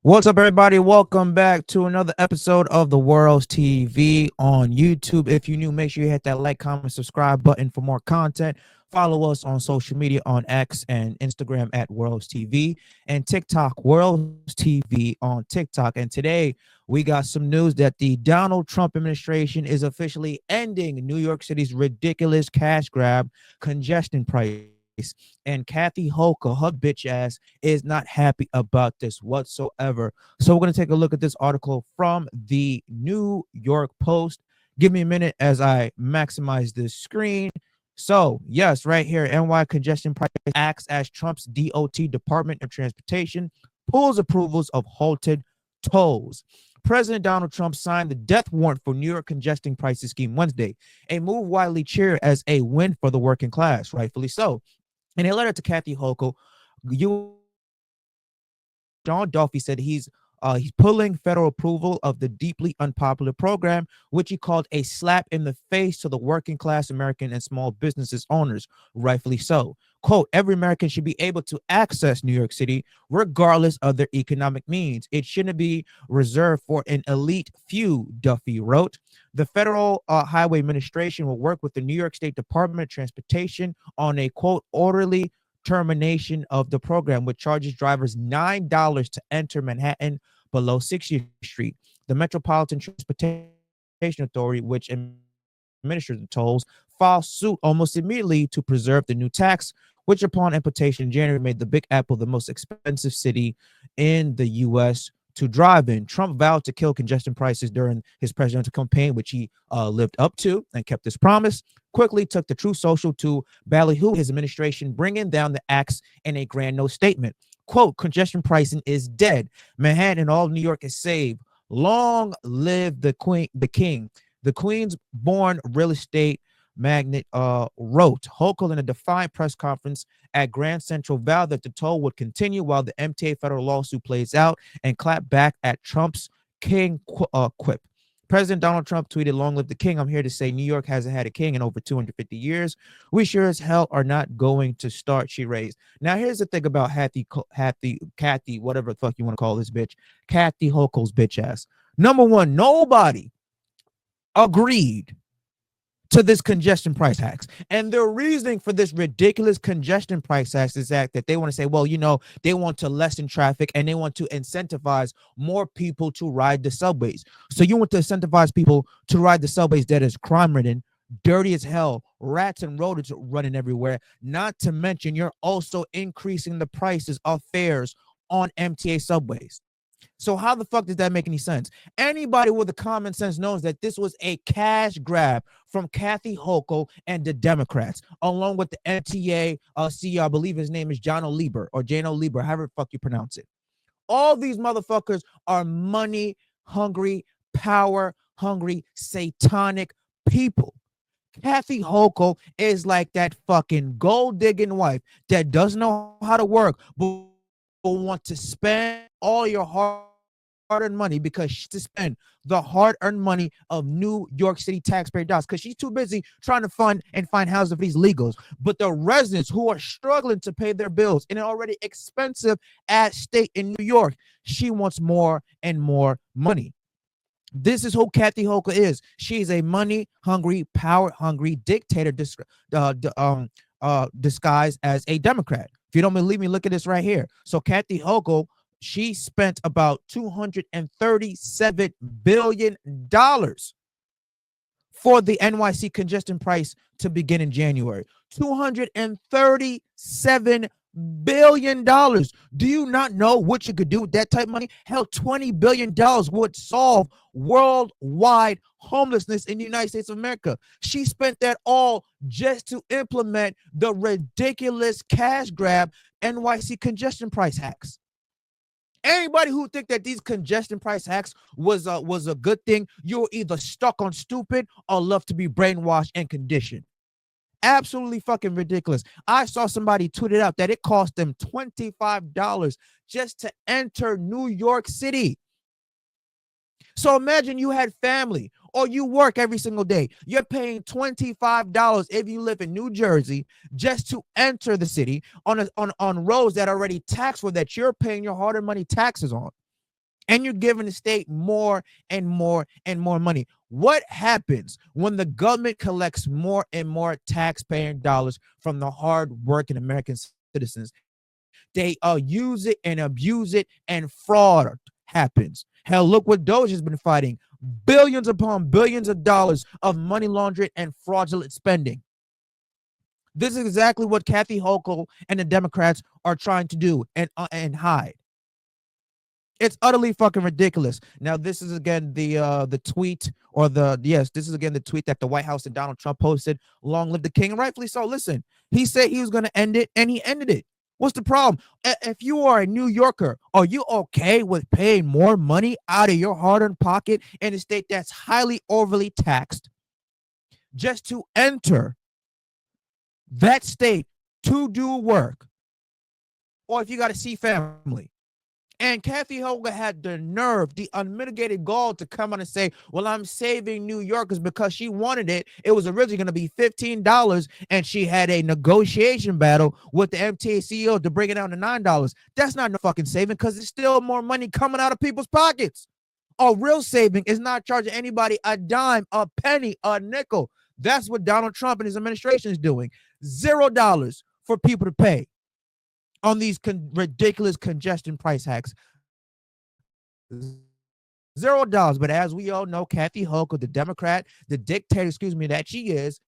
What's up, everybody? Welcome back to another episode of the World's TV on YouTube. If you're new, make sure you hit that like, comment, subscribe button for more content. Follow us on social media on X and Instagram at World's TV and TikTok, World's TV on TikTok. And today we got some news that the Donald Trump administration is officially ending New York City's ridiculous cash grab congestion price. And Kathy Hochul, her bitch ass, is not happy about this whatsoever. So we're going to take a look at this article from the New York Post. Give me a minute as I maximize this screen. So, yes, right here, NY congestion price acts as Trump's DOT, Department of Transportation, pulls approvals of halted tolls. President Donald Trump signed the death warrant for New York congestion prices scheme Wednesday, a move widely cheered as a win for the working class, rightfully so. In a letter to Kathy Hochul, John Duffy said he's pulling federal approval of the deeply unpopular program, which he called a slap in the face to the working class American and small businesses owners, rightfully so. Quote, every American should be able to access New York City regardless of their economic means. It shouldn't be reserved for an elite few, Duffy wrote. The Federal Highway Administration will work with the New York State Department of Transportation on a, quote, orderly termination of the program, which charges drivers $9 to enter Manhattan below 60th Street. The Metropolitan Transportation Authority, which administers the tolls, filed suit almost immediately to preserve the new tax, which upon implementation in January made the Big Apple the most expensive city in the U.S. to drive in. Trump vowed to kill congestion prices during his presidential campaign, which he lived up to and kept his promise. Quickly took the True Social to ballyhoo his administration, bringing down the axe in a grand no statement. Quote, congestion pricing is dead. Manhattan and all New York is saved. Long live the queen, the king. The Queen's born real estate magnate wrote. Hochul in a defiant press conference at Grand Central vowed that the toll would continue while the MTA federal lawsuit plays out and clapped back at Trump's king quip. President Donald Trump tweeted, long live the king. I'm here to say New York hasn't had a king in over 250 years. We sure as hell are not going to start, she raised. Now, here's the thing about Kathy, whatever the fuck you want to call this bitch, Kathy Hochul's bitch ass. Number one, nobody agreed to this congestion price hacks. And the reasoning for this ridiculous congestion price hacks is that they want to say, well, they want to lessen traffic and they want to incentivize more people to ride the subways. So you want to incentivize people to ride the subways that is crime-ridden, dirty as hell, rats and rodents running everywhere. Not to mention, you're also increasing the prices of fares on MTA subways. So how the fuck does that make any sense? Anybody with a common sense knows that this was a cash grab from Kathy Hochul and the Democrats, along with the MTA CEO, I believe his name is John O'Lieber or Jane O'Lieber, however the fuck you pronounce it. All these motherfuckers are money hungry, power hungry, satanic people. Kathy Hochul is like that fucking gold digging wife that doesn't know how to work, but want to spend all your hard-earned money because she's to spend the hard-earned money of New York City taxpayer dollars because she's too busy trying to fund and find houses for these legals. But the residents who are struggling to pay their bills in an already expensive ass state in New York, she wants more and more money. This is who Kathy Hochul is. She is a money-hungry, power-hungry dictator disguised as a Democrat. If you don't believe me, look at this right here. So Kathy Hochul, she spent about $237 billion for the NYC congestion price to begin in January. $237 billion. Do you not know what you could do with that type of money? Hell, $20 billion would solve worldwide homelessness in the United States of America. She spent that all just to implement the ridiculous cash grab NYC congestion price hacks. Anybody who think that these congestion price hacks was a good thing, you're either stuck on stupid or love to be brainwashed and conditioned. Absolutely fucking ridiculous. I saw somebody tweet it out that it cost them $25 just to enter New York City. So imagine you had family or you work every single day. You're paying $25 if you live in New Jersey just to enter the city on roads that are already taxed for that you're paying your hard-earned money taxes on. and you're giving the state more and more and more money. What happens when the government collects more and more taxpayer dollars from the hard-working American citizens? They use it and abuse it, and fraud happens. Hell, look what Doge has been fighting: billions upon billions of dollars of money laundering and fraudulent spending. This is exactly what Kathy Hochul and the Democrats are trying to do and hide. It's utterly fucking ridiculous. Now, this is again the tweet, or the yes, this is again the tweet that the White House and Donald Trump posted. Long live the king, and rightfully so. Listen, he said he was going to end it, and he ended it. What's the problem? If you are a New Yorker, are you okay with paying more money out of your hard-earned pocket in a state that's highly overly taxed just to enter that state to do work? Or if you got to see family? And Kathy Hochul had the nerve, the unmitigated gall to come on and say, well, I'm saving New Yorkers because she wanted it. It was originally going to be $15, and she had a negotiation battle with the MTA CEO to bring it down to $9. That's not no fucking saving, because it's still more money coming out of people's pockets. A real saving is not charging anybody a dime, a penny, a nickel. That's what Donald Trump and his administration is doing. $0 for people to pay on these ridiculous congestion price hacks. $0. But as we all know, Kathy Hochul, the Democrat, the dictator, that she is,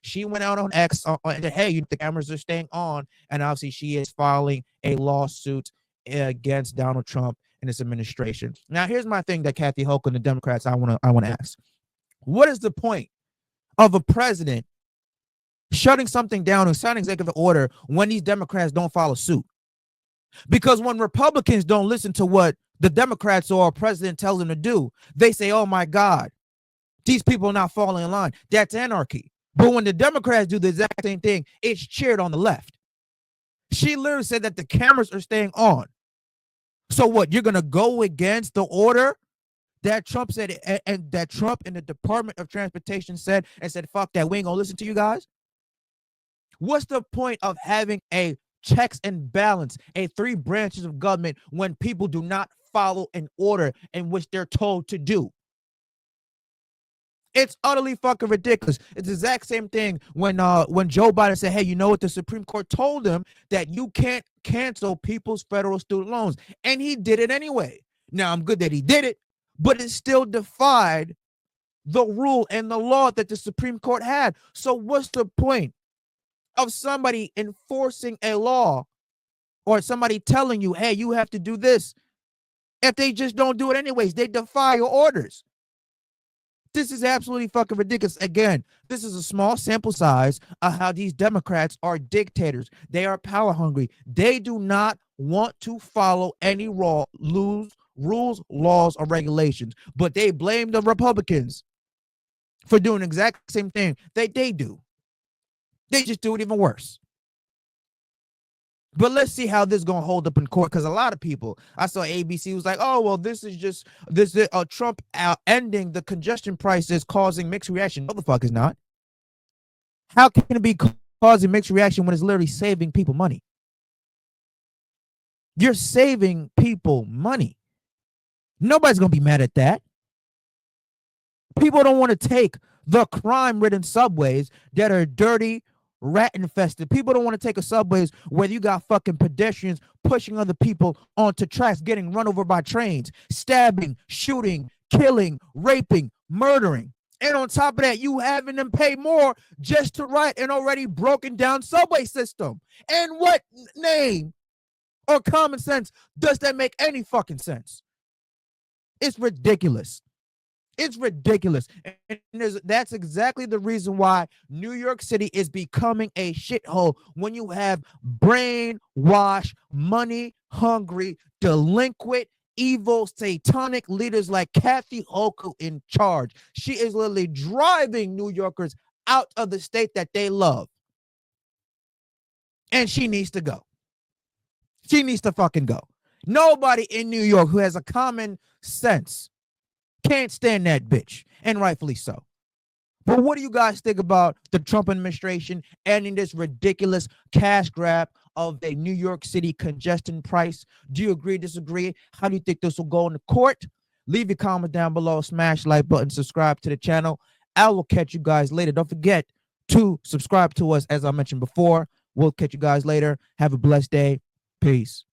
she went out on X and said, hey, the cameras are staying on. And obviously she is filing a lawsuit against Donald Trump and his administration. Now, here's my thing that Kathy Hochul and the Democrats I want to ask. What is the point of a president shutting something down and signing executive order when these Democrats don't follow suit? Because when Republicans don't listen to what the Democrats or president tells them to do, they say, oh my God, these people are not falling in line. That's anarchy. But when the Democrats do the exact same thing, it's cheered on the left. She literally said that the cameras are staying on. So what, you're going to go against the order that Trump said, and that Trump and the Department of Transportation said, and said, fuck that, we ain't going to listen to you guys? What's the point of having a checks and balance, a 3 branches of government, when people do not follow an order in which they're told to do? It's utterly fucking ridiculous. It's the exact same thing when Joe Biden said, hey, you know what? The Supreme Court told him that you can't cancel people's federal student loans. And he did it anyway. Now, I'm good that he did it, but it still defied the rule and the law that the Supreme Court had. So what's the point of somebody enforcing a law, or somebody telling you, hey, you have to do this, if they just don't do it anyways? They defy your orders. This is absolutely fucking ridiculous. Again, this is a small sample size of how these Democrats are dictators. They are power hungry. They do not want to follow any rules, laws, or regulations, but they blame the Republicans for doing the exact same thing that they do. They just do it even worse. But let's see how this is going to hold up in court, because a lot of people, I saw ABC was like, oh, well, this is just Trump ending the congestion prices causing mixed reaction. No, the fuck is not. How can it be causing mixed reaction when it's literally saving people money? You're saving people money. Nobody's going to be mad at that. People don't want to take the crime-ridden subways that are dirty, rat infested. People don't want to take a subways where you got fucking pedestrians pushing other people onto tracks, getting run over by trains, stabbing, shooting, killing, raping, murdering. And on top of that, you having them pay more just to ride an already broken down subway system. And what name or common sense does that make any fucking sense? It's ridiculous. It's ridiculous. And that's exactly the reason why New York City is becoming a shithole, when you have brainwashed, money-hungry, delinquent, evil, satanic leaders like Kathy Hochul in charge. She is literally driving New Yorkers out of the state that they love. And she needs to go. She needs to fucking go. Nobody in New York who has a common sense can't stand that bitch, and rightfully so. But what do you guys think about the Trump administration ending this ridiculous cash grab of the New York City congestion price? Do you agree, disagree? How do you think this will go in the court? Leave your comments down below. Smash the like button. Subscribe to the channel. I will catch you guys later. Don't forget to subscribe to us, as I mentioned before. We'll catch you guys later. Have a blessed day. Peace.